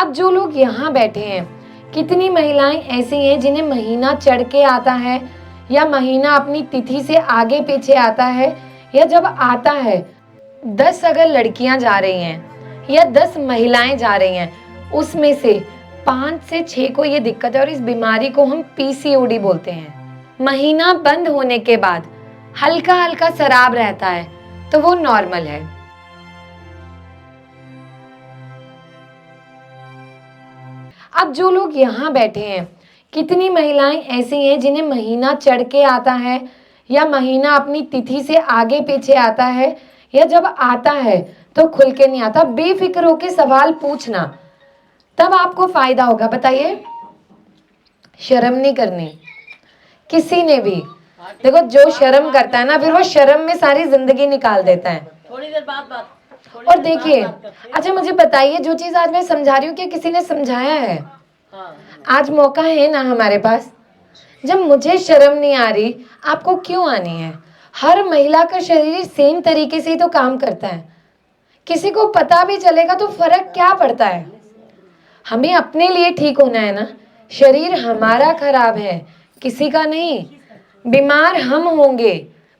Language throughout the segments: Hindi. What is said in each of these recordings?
अब जो लोग यहाँ बैठे हैं, कितनी महिलाएं ऐसी हैं जिन्हें महीना चढ़ के आता है या महीना अपनी तिथि से आगे पीछे आता है, या जब आता है 10 अगर लड़कियां जा रही हैं या 10 महिलाएं जा रही हैं, उसमें से 5 से 6 को ये दिक्कत है और इस बीमारी को हम पीसीओडी बोलते हैं। महीना बंद होने के बाद हल्का हल्का सराब रहता है तो वो नॉर्मल है। अब जो लोग यहाँ बैठे हैं, कितनी महिलाएं ऐसी हैं जिन्हें महीना चढ़ के आता है या महीना अपनी तिथि से आगे पीछे आता है, या जब आता है तो खुल के नहीं आता। बेफिक्र होके सवाल पूछना, तब आपको फायदा होगा। बताइए, शर्म नहीं करनी किसी ने भी। देखो, जो शर्म करता है ना, फिर वो शर्म में सारी जिंदगी निकाल देता है। थोड़ी देर बाद और देखिए, अच्छा मुझे बताइए, जो चीज आज मैं समझा रही हूँ क्या किसी ने समझाया है? आज मौका है ना हमारे पास। जब मुझे शर्म नहीं आ रही, आपको क्यों आनी है? हर महिला का शरीर सेम तरीके से ही तो काम करता है। किसी को पता भी चलेगा तो फर्क क्या पड़ता है? हमें अपने लिए ठीक होना है ना। शरीर हमारा खराब है, किसी का नहीं। बीमार हम होंगे,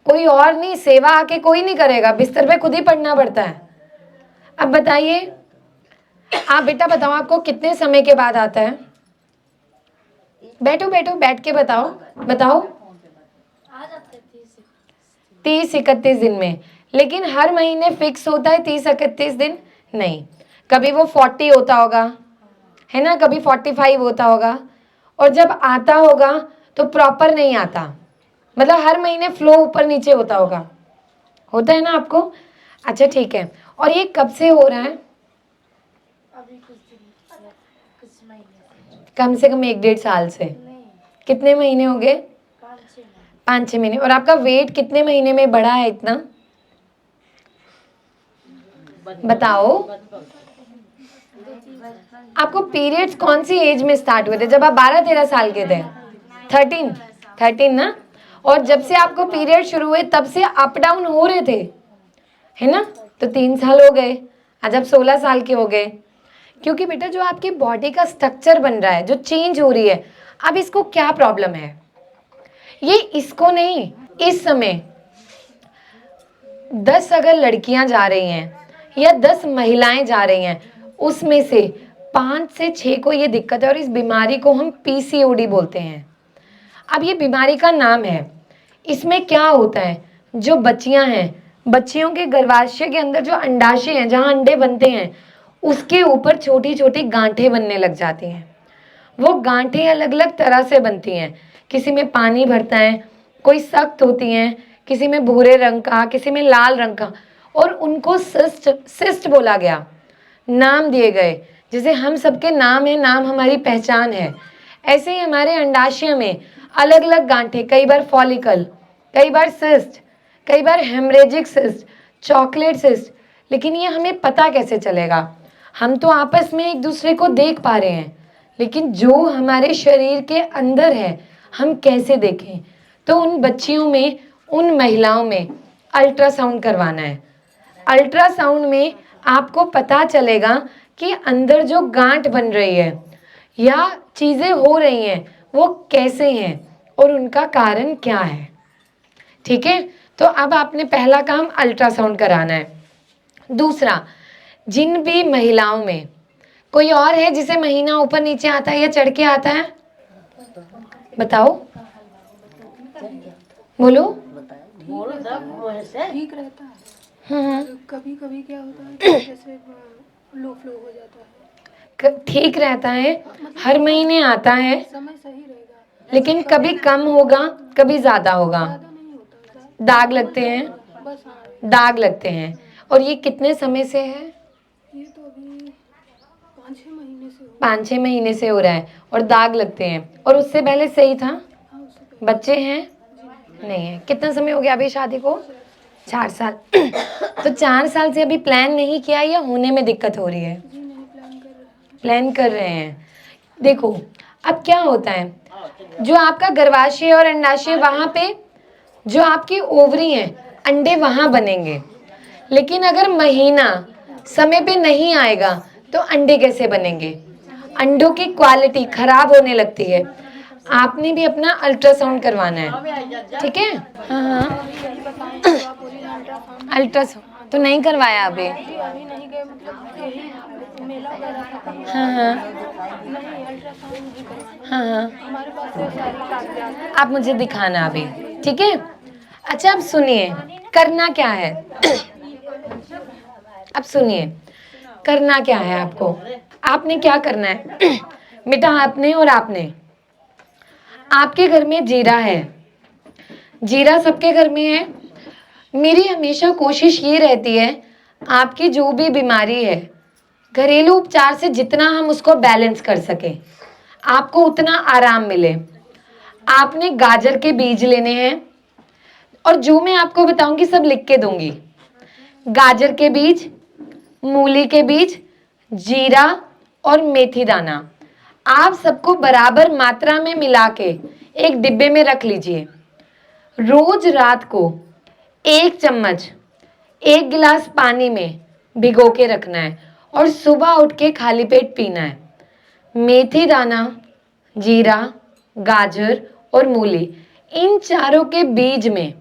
कोई और नहीं। सेवा आके कोई नहीं करेगा, बिस्तर पे खुद ही पड़ना पड़ता है। अब बताइए, आप बेटा बताओ, आपको कितने समय के बाद आता है? बैठो बैठो, बैठ के बताओ। 30-31 दिन में। लेकिन हर महीने फिक्स होता है 30-31 दिन? नहीं, कभी वो 40 होता होगा, है ना, कभी 45 होता होगा। और जब आता होगा तो प्रॉपर नहीं आता, मतलब हर महीने फ्लो ऊपर नीचे होता होगा। होता है ना आपको? अच्छा ठीक है। और ये कब से हो रहा है? अभी कुछ महीने, कम से कम 1-1.5 साल से। कितने महीने हो गए? 5-6 महीने। और आपका वेट कितने महीने में बढ़ा है इतना? बताओ। आपको पीरियड्स कौन सी एज में स्टार्ट हुए थे? जब आप 12-13 साल के थे? 13 ना? और जब से आपको पीरियड शुरू हुए तब से अप डाउन हो रहे थे, है ना? तो 3 साल हो गए, आज आप 16 साल के हो गए। क्योंकि बेटा, जो आपकी बॉडी का स्ट्रक्चर बन रहा है, जो चेंज हो रही है, अब इसको क्या प्रॉब्लम है? ये इसको नहीं, इस समय 10 अगर लड़कियां जा रही हैं या 10 महिलाएं जा रही हैं, उसमें से 5 से 6 को ये दिक्कत है और इस बीमारी को हम पीसीओडी बोलते हैं। अब ये बीमारी का नाम है। इसमें क्या होता है, जो बच्चियां हैं, बच्चियों के गर्भाशय के अंदर जो अंडाशय हैं, जहां अंडे बनते हैं, उसके ऊपर छोटी छोटी गांठें बनने लग जाती हैं। वो गांठें अलग अलग तरह से बनती हैं। किसी में पानी भरता है, कोई सख्त होती हैं, किसी में भूरे रंग का, किसी में लाल रंग का, और उनको सिस्ट बोला गया, नाम दिए गए। जैसे हम सबके नाम है, नाम हमारी पहचान है, ऐसे ही हमारे अंडाशय में अलग अलग गांठें, कई बार फॉलिकल, कई बार सिस्ट, कई बार हेमरेजिक सिस्ट, चॉकलेट सिस्ट। लेकिन ये हमें पता कैसे चलेगा? हम तो आपस में एक दूसरे को देख पा रहे हैं, लेकिन जो हमारे शरीर के अंदर है हम कैसे देखें? तो उन बच्चियों में, उन महिलाओं में अल्ट्रासाउंड करवाना है। अल्ट्रासाउंड में आपको पता चलेगा कि अंदर जो गांठ बन रही है या चीज़ें हो रही हैं वो कैसे हैं और उनका कारण क्या है। ठीक है, तो अब आपने पहला काम अल्ट्रासाउंड कराना है। दूसरा, जिन भी महिलाओं में कोई और है जिसे महीना ऊपर नीचे आता है या चढ़ के आता है? बताओ, बोलो। ठीक रहता है। कभी कभी क्या होता है कि जैसे लो फ्लो हो जाता है। ठीक रहता है, हर महीने आता है, समय सही रहेगा, लेकिन कभी कम होगा, कभी ज्यादा होगा। ज्यादा नहीं होता, दाग लगते हैं, बस। दाग लगते हैं। और ये कितने समय से है? ये तो अभी 5-6 महीने से 5-6 महीने से हो रहा है और दाग लगते हैं। और उससे पहले सही था? बच्चे हैं? नहीं है। कितना समय हो गया अभी शादी को? 4 साल। तो 4 साल से अभी प्लान नहीं किया या होने में दिक्कत हो रही है? प्लान कर रहे हैं। देखो, अब क्या होता है, जो आपका गर्भाशय और अंडाशय, वहां पे जो आपकी ओवरी है, अंडे वहां बनेंगे। लेकिन अगर महीना समय पे नहीं आएगा तो अंडे कैसे बनेंगे? अंडों की क्वालिटी खराब होने लगती है। आपने भी अपना अल्ट्रासाउंड करवाना है, ठीक है? हाँ हाँ, यही बताएं तो आप बोली अल्ट्रासाउंड। अल्ट्रासाउंड तो नहीं करवाया अभी? जी अभी नहीं गए, मतलब यही मेला वगैरह था। हाँ हाँ नहीं अल्ट्रासाउंड नहीं करवाया। हाँ हाँ, हमारे पास तो सारी कागजात हैं। आप मुझे दिखाना अभी, ठीक है? अच्छा अब सुनिए, करना क्या है? अब सुनिए, करना क्या है आपको? आपने क्या करना है? बेटा आपने और आपने, आपके घर में जीरा है, जीरा सबके घर में है। मेरी हमेशा कोशिश ये रहती है, आपकी जो भी बीमारी है घरेलू उपचार से जितना हम उसको बैलेंस कर सकें, आपको उतना आराम मिले। आपने गाजर के बीज लेने हैं, और जो मैं आपको बताऊंगी सब लिख के दूंगी। गाजर के बीज, मूली के बीज, जीरा और मेथी दाना, आप सबको बराबर मात्रा में मिला के एक डिब्बे में रख लीजिए। रोज रात को 1 चम्मच 1 गिलास पानी में भिगो के रखना है और सुबह उठ के खाली पेट पीना है। मेथी दाना, जीरा, गाजर और मूली, इन चारों के बीज में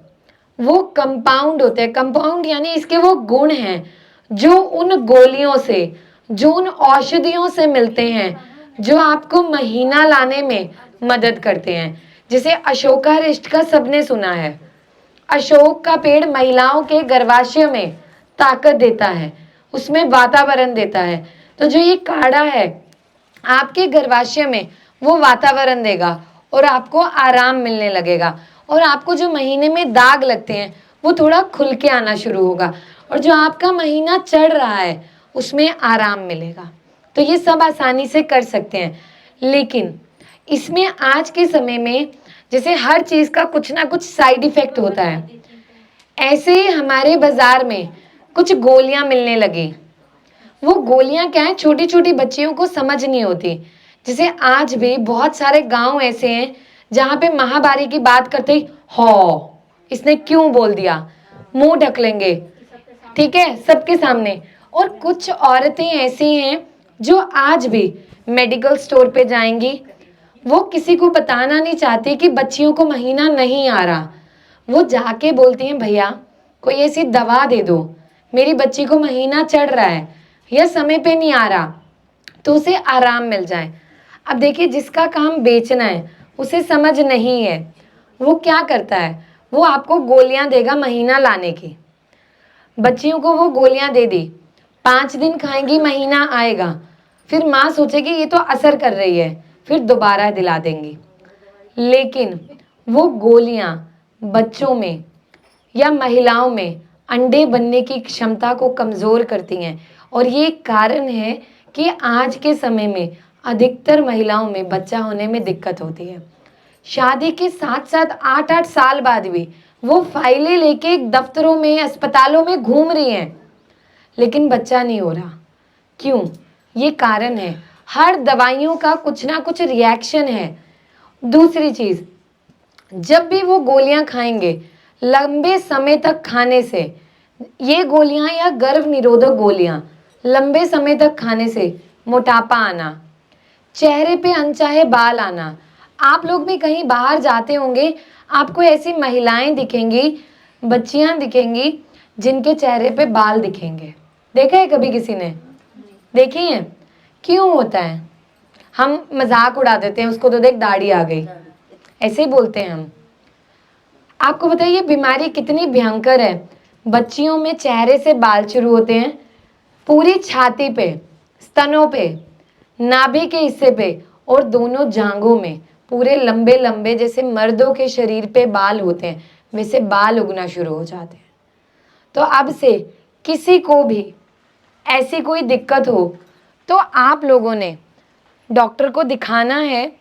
वो कंपाउंड होते हैं, कंपाउंड यानी इसके वो गुण हैं जो उन गोलियों से, जो उन औषधियों से मिलते हैं जो आपको महीना लाने में मदद करते हैं। जैसे अशोकारिष्ट का सबने सुना है, अशोक का पेड़ महिलाओं के गर्भाशय में ताकत देता है, उसमें वातावरण देता है। तो जो ये काढ़ा है आपके गर्भाशय में वो वातावरण देगा और आपको आराम मिलने लगेगा, और आपको जो महीने में दाग लगते हैं वो थोड़ा खुल के आना शुरू होगा, और जो आपका महीना चढ़ रहा है उसमें आराम मिलेगा। तो ये सब आसानी से कर सकते हैं, लेकिन इसमें आज के समय में जैसे हर चीज़ का कुछ ना कुछ साइड इफेक्ट होता है, ऐसे ही हमारे बाजार में कुछ गोलियां मिलने लगी। वो गोलियां क्या है, छोटी छोटी बच्चियों को समझ नहीं होती। जैसे आज भी बहुत सारे गांव ऐसे हैं जहां पे महामारी की बात करते ही हो, इसने क्यों बोल दिया, मुंह ढक लेंगे, ठीक है, सबके सामने। और कुछ औरतें ऐसी हैं जो आज भी मेडिकल स्टोर पे जाएंगी, वो किसी को बताना नहीं चाहती कि बच्चियों को महीना नहीं आ रहा। वो जाके बोलती हैं भैया कोई ऐसी दवा दे दो, मेरी बच्ची को महीना चढ़ रहा है या समय पे नहीं आ रहा, तो उसे आराम मिल जाए। अब देखिए, जिसका काम बेचना है उसे समझ नहीं है, वो क्या करता है, वो आपको गोलियां देगा महीना लाने की। बच्चियों को वो गोलियां दे दी, 5 दिन खाएंगी महीना आएगा, फिर माँ सोचेगी ये तो असर कर रही है, फिर दोबारा दिला देंगी। लेकिन वो गोलियां बच्चों में या महिलाओं में अंडे बनने की क्षमता को कमज़ोर करती हैं, और ये कारण है कि आज के समय में अधिकतर महिलाओं में बच्चा होने में दिक्कत होती है। शादी के 7-7 8-8 साल बाद भी वो फाइलें लेके दफ्तरों में, अस्पतालों में घूम रही हैं, लेकिन बच्चा नहीं हो रहा। क्यों? ये कारण है, हर दवाइयों का कुछ ना कुछ रिएक्शन है। दूसरी चीज़, जब भी वो गोलियां खाएंगे, लंबे समय तक खाने से, ये गोलियां या गर्भ निरोधक गोलियां लंबे समय तक खाने से मोटापा आना, चेहरे पे अनचाहे बाल आना। आप लोग भी कहीं बाहर जाते होंगे, आपको ऐसी महिलाएं दिखेंगी, बच्चियां दिखेंगी जिनके चेहरे पे बाल दिखेंगे। देखा है कभी किसी ने? देखी है? क्यों होता है? हम मजाक उड़ा देते हैं उसको, तो देख दाढ़ी आ गई, ऐसे ही बोलते हैं हम। आपको बताइए ये बीमारी कितनी भयंकर है। बच्चियों में चेहरे से बाल शुरू होते हैं, पूरी छाती पे, स्तनों पे, नाभि के हिस्से पे और दोनों जांघों में पूरे लंबे लंबे, जैसे मर्दों के शरीर पे बाल होते हैं वैसे बाल उगना शुरू हो जाते हैं। तो अब से किसी को भी ऐसी कोई दिक्कत हो तो आप लोगों ने डॉक्टर को दिखाना है,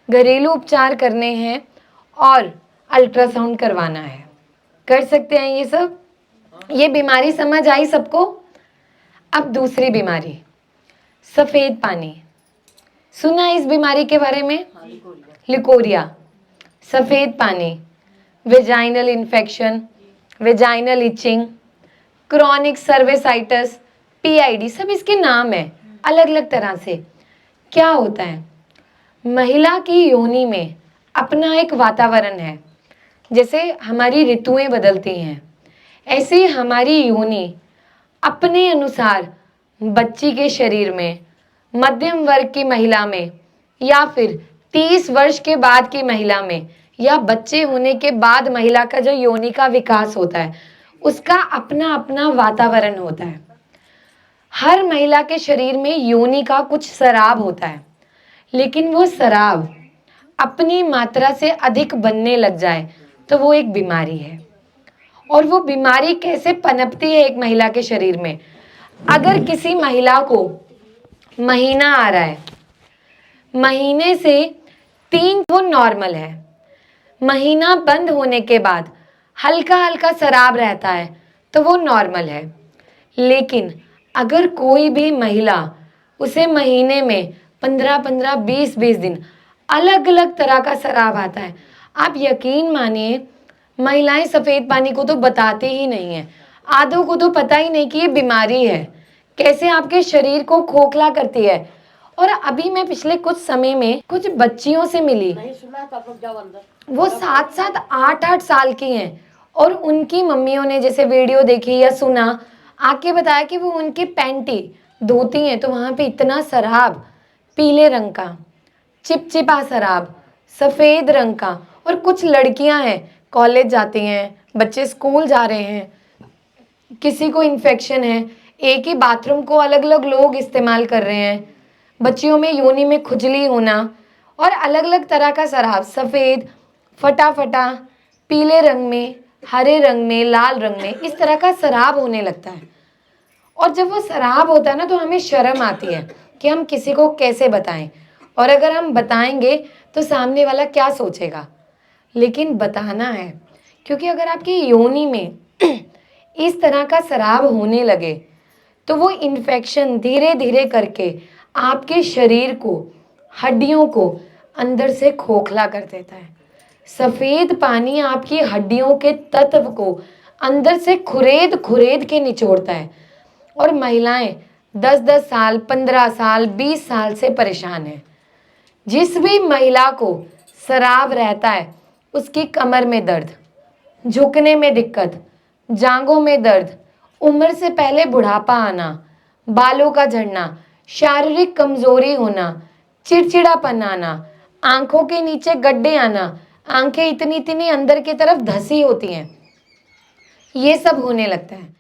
घरेलू उपचार करने हैं और अल्ट्रासाउंड करवाना है। कर सकते हैं ये सब? ये बीमारी समझ आई सबको? अब दूसरी बीमारी, सफ़ेद पानी। सुना है इस बीमारी के बारे में? लिकोरिया, सफ़ेद पानी, vaginal infection, vaginal itching, chronic cervicitis, PID, सब इसके नाम है अलग अलग तरह से। क्या होता है, महिला की योनि में अपना एक वातावरण है। जैसे हमारी ऋतुएं बदलती हैं, ऐसे ही हमारी योनि अपने अनुसार बच्ची के शरीर में, मध्यम वर्ग की महिला में, या फिर 30 वर्ष के बाद की महिला में, या बच्चे होने के बाद महिला का जो योनि का विकास होता है, उसका अपना अपना वातावरण होता है। हर महिला के शरीर में योनि का कुछ स्राव होता है, लेकिन वो स्राव अपनी मात्रा से अधिक बनने लग जाए तो वो एक बीमारी है। और वो बीमारी कैसे पनपती है एक महिला के शरीर में? अगर किसी महिला को महीना आ रहा है, महीने से 3 वो नॉर्मल है, महीना बंद होने के बाद हल्का हल्का स्राव रहता है तो वो नॉर्मल है। लेकिन अगर कोई भी महिला, उसे महीने में 15-15, 20-20 दिन अलग अलग तरह का स्राव आता है, आप यकीन मानिए महिलाएं सफ़ेद पानी को तो बताती ही नहीं है, आधों को तो पता ही नहीं कि ये बीमारी है, कैसे आपके शरीर को खोखला करती है। और अभी मैं पिछले कुछ समय में कुछ बच्चियों से मिली, वो 7-7, 8-8 साल की हैं, और उनकी मम्मियों ने जैसे वीडियो देखी या सुना, आके बताया कि वो उनकी पैंटी धोती हैं तो वहाँ पे इतना शराब, पीले रंग का चिपचिपा शराब, सफ़ेद रंग का। और कुछ लड़कियां हैं, कॉलेज जाती हैं, बच्चे स्कूल जा रहे हैं, किसी को इन्फेक्शन है, एक ही बाथरूम को अलग अलग लोग इस्तेमाल कर रहे हैं, बच्चियों में योनि में खुजली होना और अलग अलग तरह का शराब, सफ़ेद, फटा फटा, पीले रंग में, हरे रंग में, लाल रंग में, इस तरह का शराब होने लगता है। और जब वो शराब होता है ना तो हमें शर्म आती है कि हम किसी को कैसे बताएं, और अगर हम बताएंगे तो सामने वाला क्या सोचेगा। लेकिन बताना है, क्योंकि अगर आपकी योनि में इस तरह का शराब होने लगे तो वो इन्फेक्शन धीरे धीरे करके आपके शरीर को, हड्डियों को अंदर से खोखला कर देता है। सफ़ेद पानी आपकी हड्डियों के तत्व को अंदर से खुरेद खुरेद के निचोड़ता है। और महिलाएं 10-10 साल, 15 साल, 20 साल से परेशान हैं। जिस भी महिला को शराब रहता है, उसकी कमर में दर्द, झुकने में दिक्कत, जांघों में दर्द, उम्र से पहले बुढ़ापा आना, बालों का झड़ना, शारीरिक कमजोरी होना, चिड़चिड़ापन आना, आंखों के नीचे गड्ढे आना, आंखें इतनी इतनी अंदर की तरफ धसी होती हैं, ये सब होने लगता है।